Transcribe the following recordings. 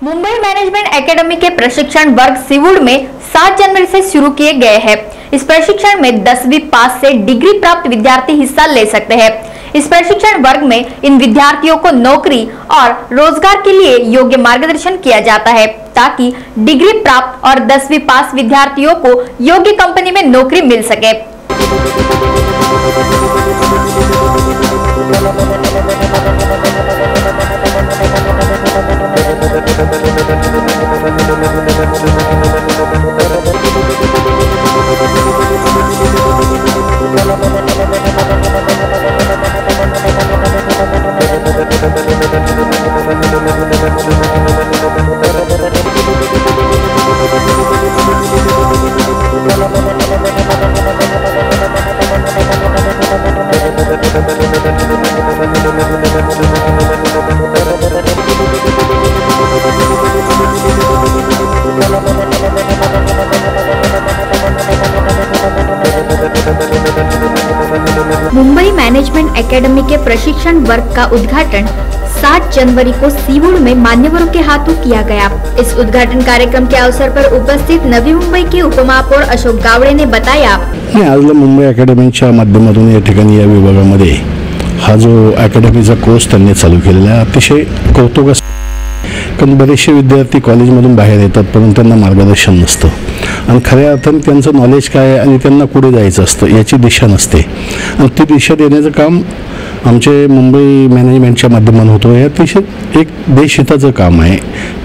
Mumbai management academy के प्रशिक्षण वर्ग सिवुड़ में 7 जनवरी से शुरू किए गए हैं। इस प्रशिक्षण में 10वीं पास से डिग्री प्राप्त विद्यार्थी हिस्सा ले सकते हैं। इस प्रशिक्षण वर्ग में इन विद्यार्थियों को नौकरी और रोजगार के लिए योग्य मार्गदर्शन किया जाता है ताकि डिग्री प्राप्त और 10वीं पास विद्यार्थियों को योग्य कंपनी में नौकरी मिल सके। मुंबई मैनेजमेंट एकेडमी के प्रशिक्षण वर्ग का उद्घाटन 7 जनवरी को सिवुड़ में मान्यवरों के हाथों किया गया। इस उद्घाटन कार्यक्रम के अवसर पर उपस्थित नवी मुंबई के उपमहापौर अशोक गावडे ने बताया, आज मुंबई अकॅडमीच्या माध्यमातून या ठिकाणी या विभागामध्ये हा जो अकॅडमीचा कोर्स त्यांनी चालू केलेला आहे अतिशय कौतुकास्पद। कारण बरेचसे विद्यार्थी कॉलेजमधून बाहेर येतात परंतु त्यांना मार्गदर्शन नसतं आणि खऱ्या अर्थाने त्यांचं नॉलेज काय आहे आणि त्यांना पुढे जायचं असतं याची दिशा नसते आणि ती दिशा देण्याचं काम आमचे मुंबई मॅनेजमेंटच्या माध्यमातून होतो। हे अतिशय एक देशहिताचं काम आहे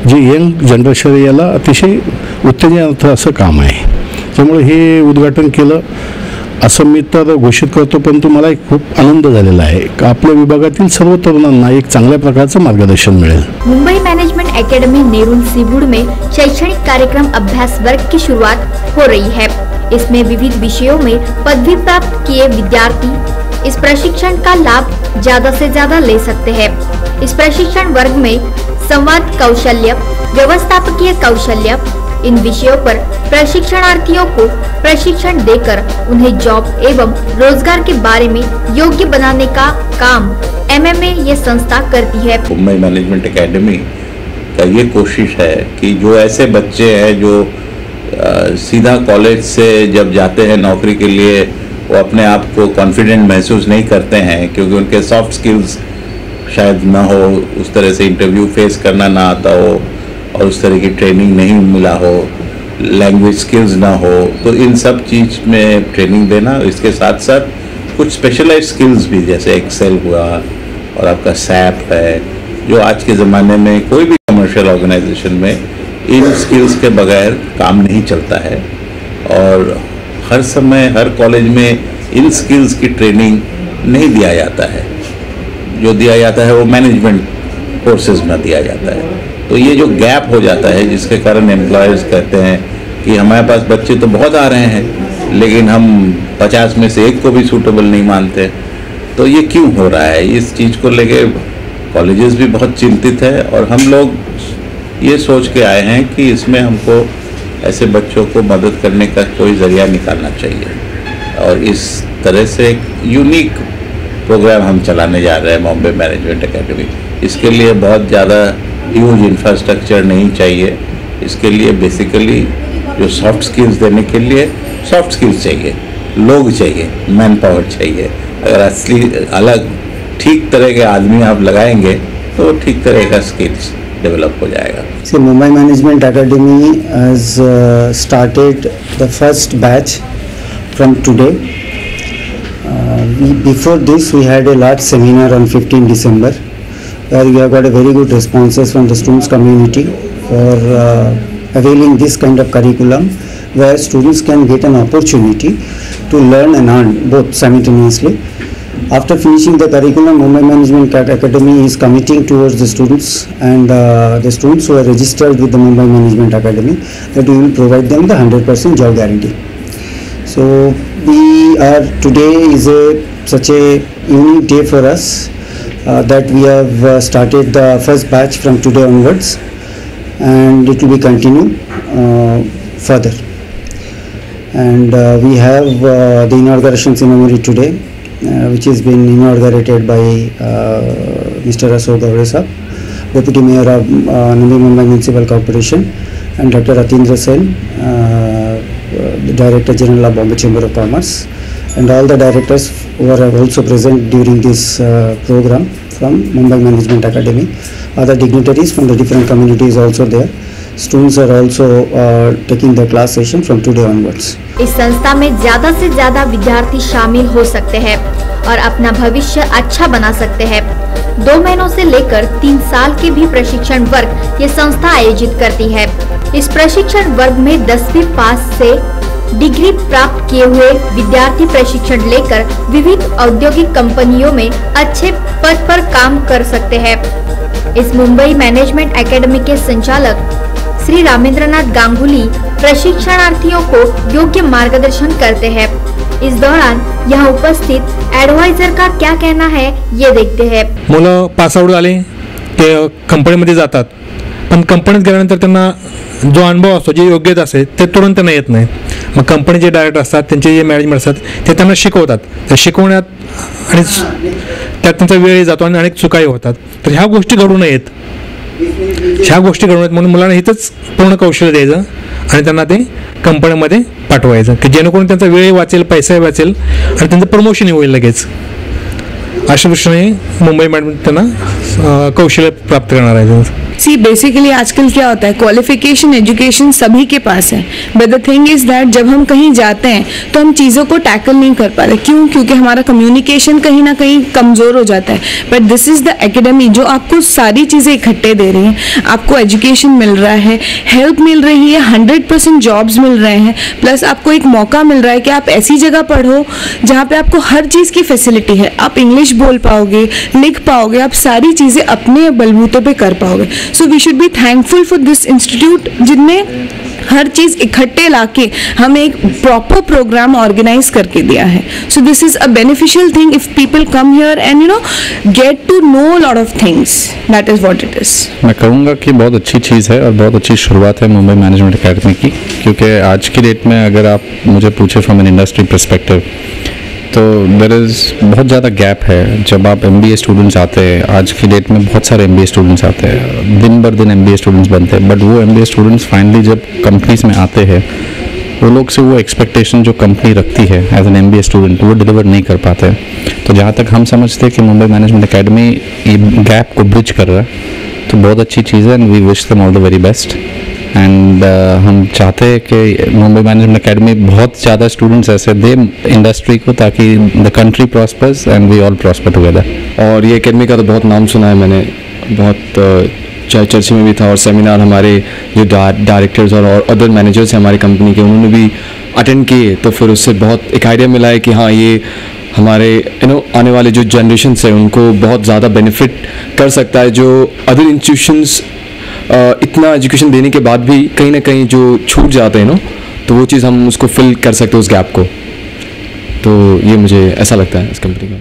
जे यंग जनरेशन याला अतिशय उत्तेजनार्थ असं काम आहे। त्यामुळे हे उद्घाटन केलं असं मी तर घोषित करतो, परंतु मला एक खूप आनंद झालेला आहे की आपल्या विभागातील सर्व तरुणांना एक चांगल्या प्रकारचं मार्गदर्शन मिळेल। मुंबई मैनेजमेंट एकेडमी नेरून सिवुड़ में शैक्षणिक कार्यक्रम अभ्यास वर्ग की शुरुआत हो रही है। इसमें विविध विषयों में पदवी प्राप्त किए विद्यार्थी इस प्रशिक्षण का लाभ ज्यादा से ज्यादा ले सकते हैं। इस प्रशिक्षण वर्ग में संवाद कौशल्य, व्यवस्थापकीय कौशल्य, इन विषयों पर प्रशिक्षणार्थियों को प्रशिक्षण देकर उन्हें जॉब एवं रोजगार के बारे में योग्य बनाने का काम MMA ये संस्था करती है। मुंबई मैनेजमेंट एकेडमी का ये कोशिश है कि जो ऐसे बच्चे हैं जो सीधा कॉलेज से जब जाते हैं नौकरी के लिए वो अपने आप को कॉन्फिडेंट महसूस नहीं करते हैं क्योंकि उनके सॉफ्ट स्किल्स शायद ना हो, उस तरह से इंटरव्यू फेस करना ना आता हो और उस तरह की ट्रेनिंग नहीं मिला हो, लैंग्वेज स्किल्स ना हो, तो इन सब चीज़ में ट्रेनिंग देना। इसके साथ साथ कुछ स्पेशलाइज्ड स्किल्स भी जैसे एक्सेल हुआ और आपका सैप है, जो आज के ज़माने में कोई भी कमर्शियल ऑर्गेनाइजेशन में इन स्किल्स के बगैर काम नहीं चलता है और हर समय हर कॉलेज में इन स्किल्स की ट्रेनिंग नहीं दिया जाता है। जो दिया जाता है वो मैनेजमेंट कोर्सेज में दिया जाता है। तो ये जो गैप हो जाता है जिसके कारण एम्प्लॉयर्स कहते हैं कि हमारे पास बच्चे तो बहुत आ रहे हैं लेकिन हम 50 में से एक को भी सूटेबल नहीं मानते। तो ये क्यों हो रहा है? इस चीज़ को लेके कॉलेजेस भी बहुत चिंतित है और हम लोग ये सोच के आए हैं कि इसमें हमको ऐसे बच्चों को मदद करने का कोई ज़रिया निकालना चाहिए और इस तरह से एक यूनिक प्रोग्राम हम चलाने जा रहे हैं मुंबई मैनेजमेंट एकेडमी। इसके लिए बहुत ज़्यादा ह्यूज इंफ्रास्ट्रक्चर नहीं चाहिए। इसके लिए बेसिकली जो सॉफ्ट स्किल्स देने के लिए सॉफ्ट स्किल्स चाहिए, लोग चाहिए, मैन पावर चाहिए। अगर असली अलग ठीक तरह के आदमी आप लगाएंगे तो ठीक तरह का स्किल्स डेवलप हो जाएगा। So Mumbai Management Academy has started the first batch from today. Before this we had a large seminar on 15 December where we have got a very good responses from the students community for availing this kind of curriculum where students can get an opportunity to learn and earn both simultaneously. After finishing the curriculum, Mumbai Management Academy is committing towards the students and the students who are registered with the Mumbai Management Academy that we will provide them the 100% job guarantee. So we are today is such a unique day for us that we have started the first batch from today onwards and it will be continued further. And we have the inauguration ceremony today which has been inaugurated by Mr. Ashok Gowde sir. Deputy Mayor of Navi Mumbai Municipal Corporation, and Dr. Atindra Sen, the Director General of Bombay Chamber of Commerce, and all the directors who are also present during this program from Mumbai Management Academy. Other dignitaries from the different communities also there. Students are also taking the class session from today onwards. इस संस्था में ज्यादा से ज्यादा विद्यार्थी शामिल हो सकते हैं और अपना भविष्य अच्छा बना सकते हैं। 2 महीनों से लेकर 3 साल के भी प्रशिक्षण वर्ग ये संस्था आयोजित करती है। इस प्रशिक्षण वर्ग में 10वीं पास से डिग्री प्राप्त किए हुए विद्यार्थी प्रशिक्षण लेकर विविध औद्योगिक कंपनियों में अच्छे पद पर काम कर सकते हैं। इस मुंबई मैनेजमेंट एकेडमी के संचालक श्री रामेंद्रनाथ गांगुली प्रशिक्षणार्थियों को योग्य मार्गदर्शन करते हैं। इस दौरान यहाँ उपस्थित एडवाइजर का क्या कहना है ये देखते हैं। मुलं पास आउट झाले ते कंपनीमध्ये जातात, पण कंपनीत गेल्यानंतर त्यांना जो अनुभव असतो, जी योग्यता असते ते तुरंत त्यांना येत नाही। मग कंपनीचे डायरेक्टर असतात, त्यांचे जे मॅनेजमेंट असतात ते त्यांना शिकवतात। त्या शिकवण्यात आणि त्यात त्यांचा वेळ जातो आणि अनेक चुकाही होतात। तर ह्या गोष्टी घडू नयेत, म्हणून मुलांना इथंच पूर्ण कौशल्य द्यायचं आणि त्यांना ते कंपनीमध्ये पाठवायचं की जेणेकरून त्यांचा वेळ वाचेल, पैसा वाचेल आणि त्यांचं प्रमोशनही होईल लगेच। अशा दृष्टीने मुंबई मॅनेजमेंट त्यांना कौशल्य प्राप्त करणार आहे। सी बेसिकली आजकल क्या होता है, क्वालिफिकेशन एजुकेशन सभी के पास है, but the thing is that जब हम कहीं जाते हैं तो हम चीज़ों को टैकल नहीं कर पाते। क्यों? क्योंकि हमारा कम्युनिकेशन कहीं ना कहीं कमज़ोर हो जाता है। But this is the academy जो आपको सारी चीज़ें इकट्ठे दे रही हैं। आपको एजुकेशन मिल रहा है, हेल्प मिल रही है, 100% जॉब्स मिल रहे हैं, प्लस आपको एक मौका मिल रहा है कि आप ऐसी जगह पढ़ो जहाँ पे आपको हर चीज़ की फैसिलिटी है। आप इंग्लिश बोल पाओगे, लिख पाओगे, आप सारी चीज़ें अपने बलबूते पे कर पाओगे। So we should be thankful for this institute जिनने हर चीज़ इकट्ठे लाके हमें एक प्रॉपर प्रोग्राम ऑर्गेनाइज करके दिया है। So this is a beneficial thing if people come here and get to know lot of things. That is what it is. मैं कहूँगा कि बहुत अच्छी चीज़ है और बहुत अच्छी शुरुआत है मुंबई मैनेजमेंट एकेडमी की, क्योंकि आज की डेट में अगर आप मुझे पूछे फ्रॉम एन इंडस्ट्री पर्सपेक्टिव तो देयर इज़ बहुत ज़्यादा गैप है। जब आप MBA स्टूडेंट्स आते हैं, आज की डेट में बहुत सारे MBA स्टूडेंट्स आते हैं, दिन भर दिन MBA स्टूडेंट्स बनते हैं, बट वो MBA स्टूडेंट्स फाइनली जब कंपनीज में आते हैं वो लोग से वो एक्सपेक्टेशन जो कंपनी रखती है एज एन MBA स्टूडेंट वो डिलीवर नहीं कर पाते। तो जहाँ तक हम समझते हैं कि मुंबई मैनेजमेंट एकेडमी ये गैप को ब्रिज कर रहा है, तो बहुत अच्छी चीज़ है and we wish them all the very best. And हम चाहते हैं कि मुंबई मैनेजमेंट एकेडमी बहुत ज़्यादा स्टूडेंट्स ऐसे दे इंडस्ट्री को, ताकि the country prospers and we all prosper together. और ये एकेडमी का तो बहुत नाम सुना है मैंने, बहुत चर्चा में भी था, और सेमिनार हमारे जो डायरेक्टर्स और अदर मैनेजर्स हैं हमारी कंपनी के, उन्होंने भी अटेंड किए। तो फिर उससे बहुत एक आइडिया मिला है कि हाँ ये हमारे आने वाले जो जनरेशन्स है उनको बहुत ज़्यादा बेनिफिट कर सकता है, जो अदर इंस्टीट्यूशंस इतना एजुकेशन देने के बाद भी कहीं ना कहीं जो छूट जाते हैं तो वो चीज़ हम उसको फिल कर सकते हैं उस गैप को। तो ये मुझे ऐसा लगता है इस कंपनी का।